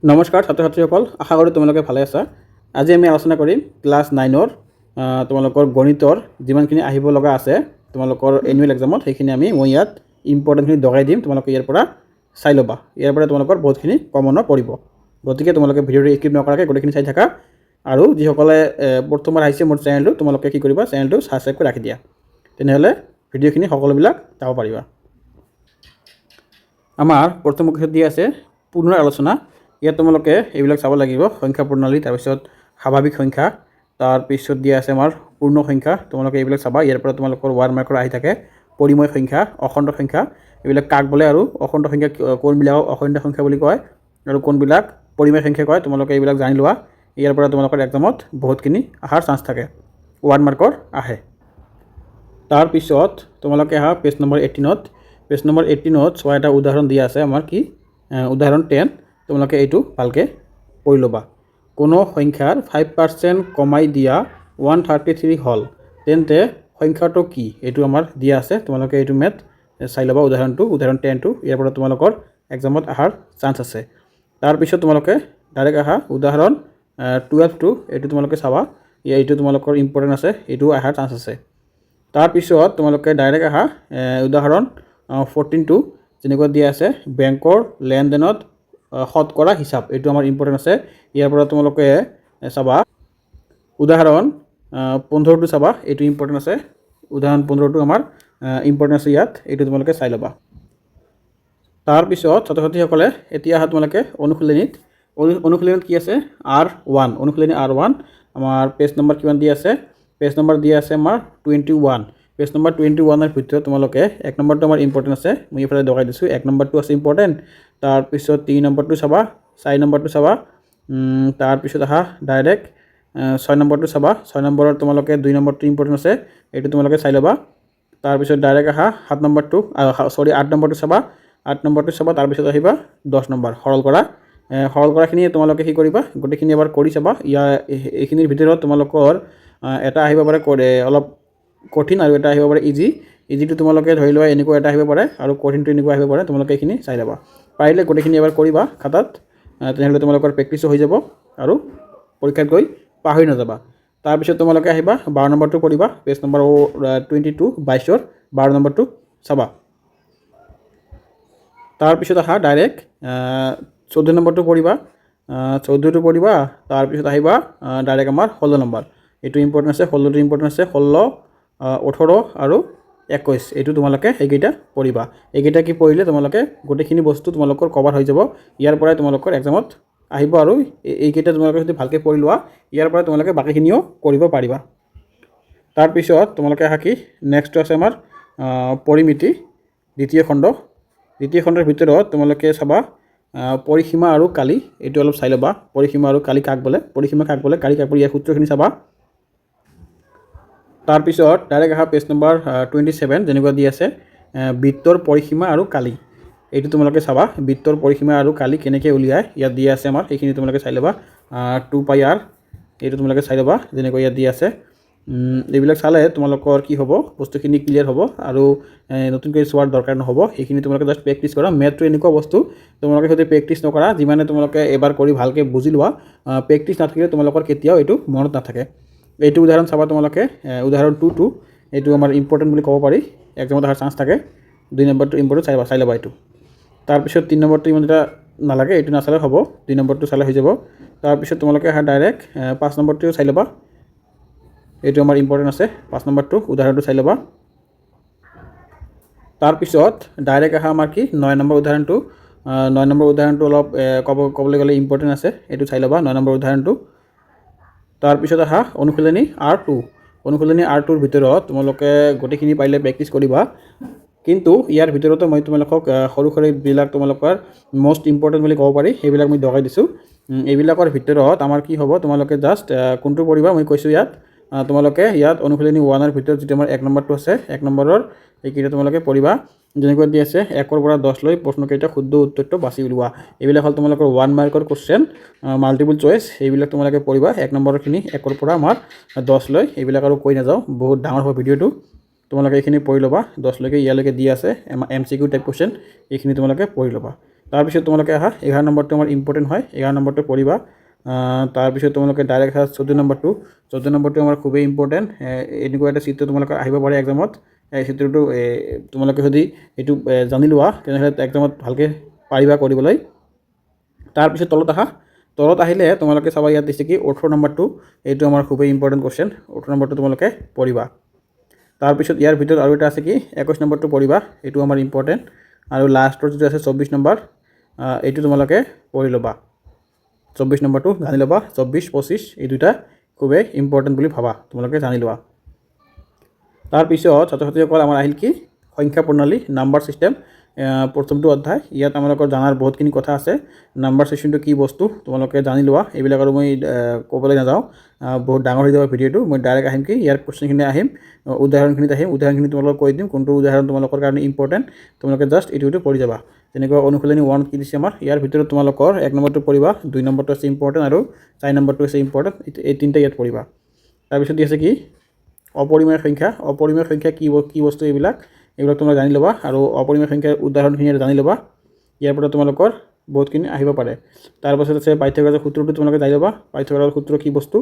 নমস্কাৰ ছাত্ৰ ছাত্ৰীসকল, আশা কৰোঁ তোমালোকে ভালে আছা। আজি আমি আলোচনা কৰিম ক্লাছ 9ৰ তোমালোকৰ গণিতৰ যিমানখিনি আহিব লগা আছে তোমালোকৰ এনুৱেল এক্সামত, সেইখিনি মই ইয়াত ইম্পৰ্টেণ্টখিনি দগাই দিম। তোমালোকে ইয়াৰ পৰা চাই ল'বা, ইয়াৰ পৰা তোমালোকৰ বহুতখিনি কমনো পৰিব। গতিকে তোমালোকে ভিডিঅ'টো স্কিপ নকৰাকৈ গোটেইখিনি চাই থাকা। আৰু যিসকলে প্ৰথমবাৰ আহিছে মোৰ চেনেলটো, তোমালোকে কি কৰিবা, চেনেলটো ছাবস্ক্ৰাইব কৰি ৰাখি দিয়া, তেনেহ'লে ভিডিঅ'খিনি সকলোবিলাক চাব পাৰিবা। আমাৰ প্ৰথম বিষয়ত দিয়া আছে পুনৰ আলোচনা। ইয়াত তোমালোকে এইবিলাক চাব লাগিব, সংখ্যা প্ৰণালী, তাৰপিছত স্বাভাৱিক সংখ্যা, তাৰপিছত দিয়া আছে আমাৰ পূৰ্ণ সংখ্যা। তোমালোকে এইবিলাক চাবা, ইয়াৰ পৰা তোমালোকৰ 1 মাৰ্কৰ আহি থাকে। পৰিময় সংখ্যা, অখণ্ড সংখ্যা, এইবিলাক কাক বোলে, আৰু অখণ্ড সংখ্যা কোনবিলাকক অখণ্ড সংখ্যা বুলি কয় আৰু কোনবিলাক পৰিময় সংখ্যা কয়, তোমালোকে এইবিলাক জানি লোৱা। ইয়াৰ পৰা তোমালোকৰ এক্সামত বহুতখিনি অহাৰ চান্স থাকে, 1 মাৰ্কৰ আহে। তাৰপিছত তোমালোকে আহা পেজ নম্বৰ 18ত। পেজ নম্বৰ 18ত চোৱা, এটা উদাহৰণ দিয়া আছে আমাৰ, কি উদাহৰণ 10। তোমালোকে এইটো ভালকৈ পঢ়ি ল'বা। কোনো সংখ্যাৰ 5% কমাই দিয়া 133 হ'ল, তেন্তে সংখ্যাটো কি, এইটো আমাৰ দিয়া আছে। তোমালোকে এইটো মেথ চাই ল'বা, উদাহৰণটো, উদাহৰণ 10টো। ইয়াৰ পৰা তোমালোকৰ এক্সামত অহাৰ চান্স আছে। তাৰপিছত তোমালোকে ডাইৰেক্ট আহা উদাহৰণ 12টো, এইটো তোমালোকে চাবা, এইটো তোমালোকৰ ইম্পৰ্টেণ্ট আছে, এইটো অহাৰ চান্স আছে। তাৰপিছত তোমালোকে ডাইৰেক্ট আহা উদাহৰণ 14টো, যেনেকুৱা দিয়া আছে, বেংকৰ লেনদেনত শতকৰা হিচাপ, এইটো আমাৰ ইম্পৰ্টেণ্ট আছে। ইয়াৰ পৰা তোমালোকে চাবা উদাহৰণ 15টো চাবা, এইটো ইম্পৰ্টেণ্ট আছে। উদাহৰণ 15টো আমাৰ ইম্পৰ্টেণ্ট আছে ইয়াত, এইটো তোমালোকে চাই ল'বা। তাৰপিছত ছাত্ৰ ছাত্ৰীসকলে এতিয়া আহা তোমালোকে অনুশীলনীত। অনুশীলনীত কি আছে, R1, অনুশীলনী R1। আমাৰ পেজ নম্বৰ কিমান দিয়া আছে, পেজ নম্বৰ দিয়া আছে আমাৰ 21। পেজ নম্বৰ 21ৰ ভিতৰত তোমালোকে 1 নম্বৰটো আমাৰ ইম্পৰ্টেণ্ট আছে, মই এইফালে দগাই দিছোঁ। 1 নম্বৰটো আছে ইম্পৰ্টেণ্ট। তাৰপিছত 3 নম্বৰটো চাবা, 4 নম্বৰটো চাবা, তাৰপিছত আহা ডাইৰেক্ট 6 নম্বৰটো চাবা। 6 নম্বৰত তোমালোকে 2 নম্বৰটো ইম্পৰ্টেণ্ট আছে, এইটো তোমালোকে চাই ল'বা। তাৰপিছত ডাইৰেক্ট আহা 8 নম্বৰটো চাবা। 8 নম্বৰটো চাবা, তাৰপিছত আহিবা 10 নম্বৰ সৰল কৰা। সৰল কৰাখিনি তোমালোকে কি কৰিবা, গোটেইখিনি এবাৰ কৰি চাবা। এইখিনিৰ ভিতৰত তোমালোকৰ এটা আহিব পাৰে অলপ কঠিন, আৰু এটা আহিব পাৰে ইজি। ইজিটো তোমালোকে ধৰি লোৱা এনেকুৱা এটা আহিব পাৰে, আৰু কঠিনটো এনেকুৱা আহিব পাৰে। তোমালোকে এইখিনি চাই ল'বা, পাৰিলে গোটেইখিনি এবাৰ কৰিবা খাতাত, তেনেহ'লে তোমালোকৰ প্ৰেক্টিছো হৈ যাব আৰু পৰীক্ষাত গৈ পাহৰি নাযাবা। তাৰপিছত তোমালোকে আহিবা 12 নম্বৰটো কৰিবা, পেজ নম্বৰ 22, 22ৰ 12 নম্বৰটো চাবা। তাৰপিছত আহা ডাইৰেক্ট 14 নম্বৰটো কৰিবা, 14টো কৰিবা। তাৰপিছত আহিবা ডাইৰেক্ট আমাৰ 16 নম্বৰ, এইটো ইম্পৰ্টেণ্ট আছে। 16টো ইম্পৰ্টেণ্ট আছে, 16, 18 আৰু 21, এইটো তোমালোকে এইকেইটা পঢ়িবা। এইকেইটা কি পঢ়িলে তোমালোকে গোটেইখিনি বস্তু তোমালোকৰ কভাৰ হৈ যাব। ইয়াৰ পৰাই তোমালোকৰ এক্সামত আহিব, আৰু এইকেইটা তোমালোকে যদি ভালকৈ পঢ়ি লোৱা, ইয়াৰ পৰা তোমালোকে বাকীখিনিও কৰিব পাৰিবা। তাৰপিছত তোমালোকে আহা কি নেক্সটটো আছে আমাৰ পৰিমিতি, দ্বিতীয় খণ্ড। দ্বিতীয় খণ্ডৰ ভিতৰত তোমালোকে চাবা পৰিসীমা আৰু কালি, এইটো অলপ চাই ল'বা। পৰিসীমা আৰু কালি কাক বোলে, পৰিসীমা কাক বোলে, কালি কাক বোলে, ইয়াৰ সূত্ৰখিনি চাবা। তাৰপিছত ডাইৰেক্ট আহা পেজ নম্বৰ 27, যেনেকুৱা দি আছে, বৃত্তৰ পৰিসীমা আৰু কালি, এইটো তোমালোকে চাবা। বৃত্তৰ পৰিসীমা আৰু কালি কেনেকৈ উলিয়ায়, ইয়াত দিয়া আছে আমাৰ, সেইখিনি তোমালোকে চাই ল'বা। 2πr, এইটো তোমালোকে চাই ল'বা, যেনেকৈ ইয়াত দি আছে। এইবিলাক চালে তোমালোকৰ কি হ'ব, বস্তুখিনি ক্লিয়াৰ হ'ব, আৰু নতুনকৈ চোৱাৰ দৰকাৰ নহ'ব। সেইখিনি তোমালোকে জাষ্ট প্ৰেক্টিছ কৰা। মেথটো এনেকুৱা বস্তু, তোমালোকে যদি প্ৰেক্টিছ নকৰা, যিমানে তোমালোকে এবাৰ কৰি ভালকৈ বুজি লোৱা, প্ৰেক্টিছ নাথাকিলে তোমালোকৰ কেতিয়াও এইটো মনত নাথাকে। এইটো উদাহৰণ চাবা তোমালোকে, উদাহৰণ 2টো, এইটো আমাৰ ইম্পৰ্টেণ্ট বুলি ক'ব পাৰি, এক্সামত অহাৰ চান্স থাকে। 2 নম্বৰটো ইম্পৰ্টেণ্ট চাই ল'বা এইটো। তাৰপিছত 3 নম্বৰটো ইমান এটা নালাগে, এইটো নাচালে হ'ব, 2 নম্বৰটো চালে হৈ যাব। তাৰপিছত তোমালোকে আহা ডাইৰেক্ট 5 নম্বৰটোও চাই ল'বা, এইটো আমাৰ ইম্পৰ্টেণ্ট আছে। 5 নম্বৰটো উদাহৰণটো চাই ল'বা। তাৰপিছত ডাইৰেক্ট আহা আমাৰ কি 9 নম্বৰ উদাহৰণটো। 9 নম্বৰ উদাহৰণটো অলপ ক'বলৈ গ'লে ইম্পৰ্টেণ্ট আছে, এইটো চাই ল'বা, 9 নম্বৰ উদাহৰণটো। তাৰপিছত আহা অনুশীলনী R2। অনুশীলনী R2ৰ ভিতৰত তোমালোকে গোটেইখিনি পাৰিলে প্ৰেক্টিছ কৰিবা, কিন্তু ইয়াৰ ভিতৰতো মই তোমালোকক সৰু সৰুবিলাক তোমালোকৰ মষ্ট ইম্পৰ্টেণ্ট বুলি ক'ব পাৰি, সেইবিলাক মই দগাই দিছোঁ। এইবিলাকৰ ভিতৰত আমাৰ কি হ'ব, তোমালোকে জাষ্ট কোনটো পঢ়িবা মই কৈছোঁ ইয়াত। তোমালোকে ইয়াত অনুশীলনী 1ৰ ভিতৰত যিটো আমাৰ 1 নম্বৰটো আছে, 1 নম্বৰৰ এইকেইটা তোমালোকে পঢ়িবা। যেনেকৈ দি আছে 1ৰ পৰা 10 লৈ প্ৰশ্নকেইটা শুদ্ধ উত্তৰটো বাছি উলিওৱা। এইবিলাক হ'ল তোমালোকৰ 1 মাৰ্কৰ কুৱেশ্যন, মাল্টিপুল চইচ। এইবিলাক তোমালোকে পঢ়িবা, 1 নম্বৰখিনি 1ৰ পৰা আমাৰ 10 লৈ। এইবিলাক আৰু কৈ নাযাওঁ, বহুত ডাঙৰ হ'ব ভিডিঅ'টো, তোমালোকে এইখিনি পঢ়ি ল'বা। 10লৈকে ইয়ালৈকে দি আছে MCQ টাইপ কুৱেশ্যন, এইখিনি তোমালোকে পঢ়ি ল'বা। তাৰপিছত তোমালোকে আহা 11 নম্বৰটো আমাৰ ইম্পৰ্টেণ্ট হয় 11 নম্বৰটো পঢ়িবা তাৰপিছত তোমালোকে ডাইৰেক্ট আহা 14 নম্বৰটো আমাৰ খুবেই ইম্পৰ্টেণ্ট এনেকুৱা এটা চিত্ৰ তোমালোকে আহিব পাৰে এক্সামত এই চিত্ৰটো তোমালোকে যদি এইটো জানি লোৱা তেনেহ'লে এক্সামত ভালকৈ পাৰিবা কৰিবলৈ তাৰপিছত তলত আহিলে তোমালোকে চাবা ইয়াত দিছে কি 18 নম্বৰটো এইটো আমাৰ খুবেই ইম্পৰ্টেণ্ট কোৱেশ্চন 18 নম্বৰটো তোমালোকে পঢ়িবা তাৰপিছত ইয়াৰ ভিতৰত আৰু এটা আছে কি 21 নম্বৰটো পঢ়িবা এইটো আমাৰ ইম্পৰ্টেণ্ট আৰু লাষ্টৰ যিটো আছে 24 নম্বৰ এইটো তোমালোকে পঢ়ি ল'বা 24 নম্বৰটো জানি ল'বা 24 25 এই দুটা খুবেই ইম্পৰ্টেণ্ট বুলি ভাবা তোমালোকে জানি লোৱা তাৰপিছত ছাত্ৰ ছাত্ৰীসকল আমাৰ আহিল কি সংখ্যা প্ৰণালী নাম্বাৰ ছিষ্টেম প্ৰথমটো অধ্যায় ইয়াত আমালোকৰ জানাৰ বহুতখিনি কথা আছে নাম্বাৰ ছিষ্টেমটো কি বস্তু তোমালোকে জানি লোৱা এইবিলাক আৰু মই ক'বলৈ নাযাওঁ বহুত ডাঙৰ হৈ যাব ভিডিঅ'টো মই ডাইৰেক্ট আহিম কি ইয়াৰ কুৱেশ্যনখিনি আহিম উদাহৰণখিনি তোমালোকক কৈ দিম কোনটো উদাহৰণ তোমালোকৰ কাৰণে ইম্পৰ্টেণ্ট তোমালোকে জাষ্ট এইটো পঢ়ি যাবা যেনেকৈ অনুশীলনী 1 কি দিছে আমাৰ ইয়াৰ ভিতৰত তোমালোকৰ 1 নম্বৰটো পঢ়িবা 2 নম্বৰটো আছে ইম্পৰ্টেণ্ট আৰু 4 নম্বৰটো আছে ইম্পৰ্টেণ্ট এই তিনিটা ইয়াত পঢ়িবা তাৰপিছত দি আছে কি অপৰিমেয় সংখ্যা কি বস্তু এইবিলাক তোমৰা জানি ল'বা আৰু অপৰিমেয় সংখ্যাৰ উদাহৰণখিনি জানি ল'বা ইয়াৰ পৰা তোমালোকৰ বহুতখিনি আহিব পাৰে তাৰপাছত আছে পাইথাগোৰাছৰ সূত্ৰটো তোমালোকে জানি ল'বা পাইথাগোৰাছৰ সূত্ৰ কি বস্তু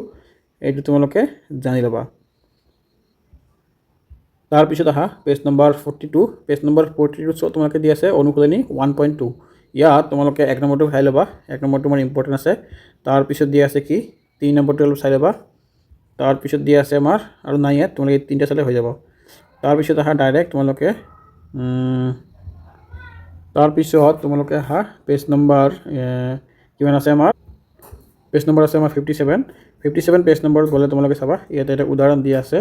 এইটো তোমালোকে জানি ল'বা তাৰপিছত আহা পেজ নম্বৰ 42 তোমালোকে দি আছে অনুশীলনী 1.2 ইয়াত তোমালোকে 1 নম্বৰটো চাই ল'বা 1 নম্বৰটো আমাৰ ইম্পৰ্টেণ্ট আছে তাৰপিছত দি আছে কি 3 নম্বৰটো অলপ চাই ল'বা তাৰপিছত দি আছে আমাৰ আৰু নাই ইয়াত তোমালোকে তিনিটা চালে হৈ যাব তাৰপিছত আহা ডাইৰেক্ট তোমালোকে আহা পেজ নম্বৰ কিমান আছে আমাৰ পেজ নম্বৰ আছে আমাৰ 57 পেজ নম্বৰত গ'লে তোমালোকে চাবা ইয়াতে এটা উদাহৰণ দিয়া আছে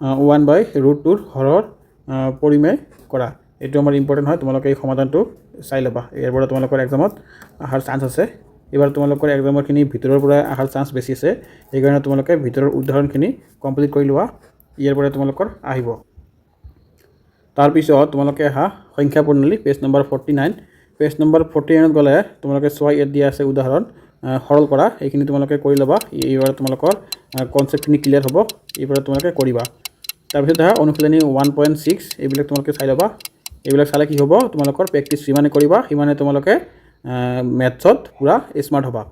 1/√2 হৰৰ পৰিমেয় কৰা এইটো আমাৰ ইম্পৰ্টেণ্ট হয় তোমালোকে এই সমাধানটো চাই ল'বা ইয়াৰ পৰা তোমালোকৰ এক্সামত আহাৰ চান্স আছে এবাৰ তোমালোকৰ এক্সামৰখিনি ভিতৰৰ পৰা আহাৰ চান্স বেছি আছে সেইকাৰণে তোমালোকে ভিতৰৰ উদাহৰণখিনি কমপ্লিট কৰি লোৱা ইয়াৰ পৰা তোমালোকৰ আহিব তাৰপিছত তোমালোকে আহা সংখ্যা প্ৰণালী পেজ নম্বৰ 49 গ'লে তোমালোকে চোৱা ইয়াত দিয়া আছে উদাহৰণ সৰল কৰা এইখিনি তোমালোকে কৰি ল'বা এইবাৰ তোমালোকৰ কনচেপ্টখিনি ক্লিয়াৰ হ'ব এইবাৰ তোমালোকে কৰিবা তাৰপিছত আহা অনুশীলনী 1.6 এইবিলাক তোমালোকে চাই ল'বা এইবিলাক চালে কি হ'ব তোমালোকৰ প্ৰেক্টিছ যিমানে কৰিবা সিমানে তোমালোকে মেথছত পুৰা স্মাৰ্ট হ'বা